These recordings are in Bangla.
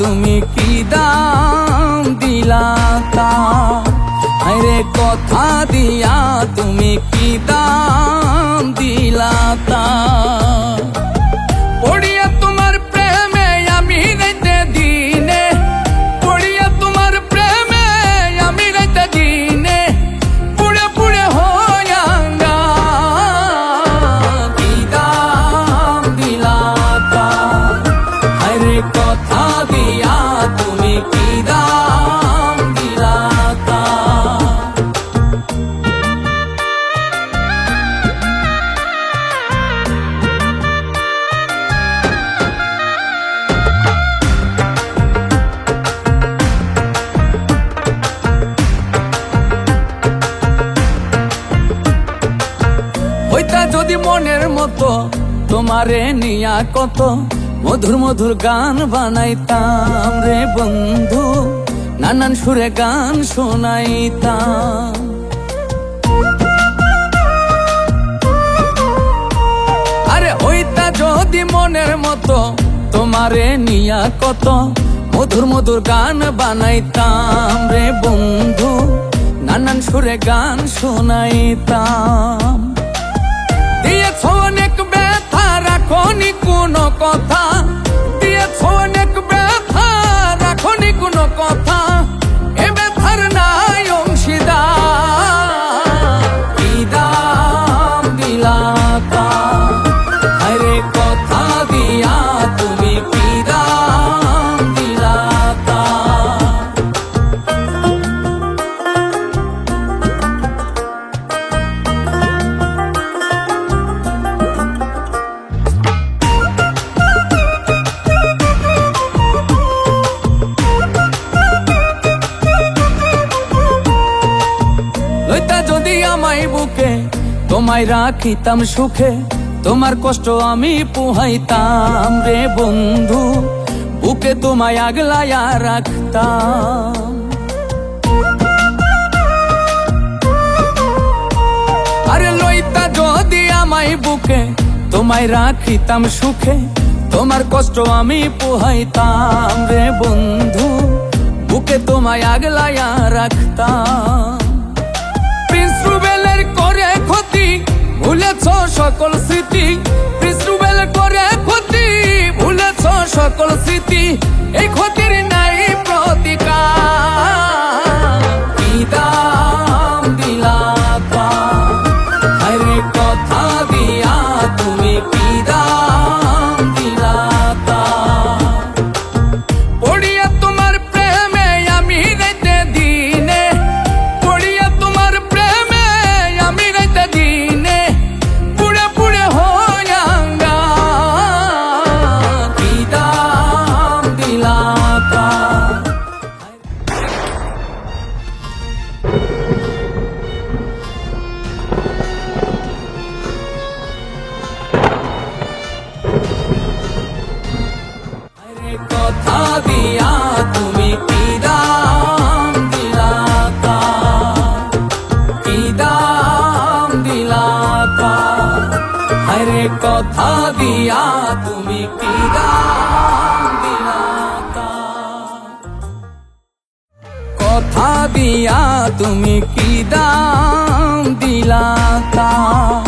তুমি কি দাম দিলা তার, আরে কথা দিয়া তুমি কি দাম দিলা তার। পড়িয়া তোমার প্রেমে আমি রাইতে দিনে, পড়িয়া তোমার প্রেমে আমি রাইতে দিনে, পুড়ে পুড়ে হইয়াঙ্গা। কি দাম দিলা তার, আরে কথা দিয়া তুমি কি দাম দিলা তার। হইতা যদি মনের মতো তোমারে নিয়া কত মধুর মধুর গান বানাইতাম রে বন্ধু, নানান সুরে গান শোনাইতাম। আরে হইতা যদি মনের মতো তোমারে নিয়া কত মধুর মধুর গান বানাইতাম রে বন্ধু, নানান সুরে গান শোনাইতাম। দিয়েছ অনেক ব্যথা রাখনি কোনো কথা, দিয়েছ অনেক ব্যথা রাখনি কোনো কথা, এ ব্যথার নাই অংশীদার। কি দাম দিলা তার, আরে কথা দিয়া তুমি কি দাম দিলা তার। লইতা যদি আমায় বুকে তোমায় রাখিতাম সুখে, তোমার কষ্ট আমি পুহাইতাম রে বন্ধু, বুকে তোমায় আগলায়া রাখতাম। আরে লইতা যদি আমায় বুকে তোমায় রাখিতাম সুখে, তোমার কষ্ট আমি পুহাইতাম রে বন্ধু, বুকে তোমায় আগলায়া রাখতাম। প্রিন্স রুবেলের করে ক্ষতি ভুলেছ সকল স্মৃতি, প্রিন্স রুবেল করে ক্ষতি ভুলেছ সকল স্মৃতি, এই ক্ষতির নাই প্রতিকার। কি দাম দিলা তার, আরে কথা দিয়া তুমি কি দাম দিলা তার। পড়িয়া তোমার প্রেমে আমি রাইতে দিনে, পড়িয়া তোমার প্রেমে আমি রাইতে দিনে, পুড়ে পুড়ে হইয়াঙ্গা। কি দাম দিলা তার। আরে কথা দিয়া তুমি কি দাম দিলা তার, কি দাম দিলা তার। আরে কথা দিয়া তুমি কি দাম দিলা তার। কথা দিয়া তুমি কি দাম দিলা তার,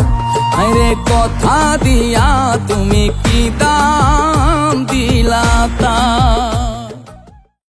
আরে কথা দিয়া তুমি কি দাম দিলা তার।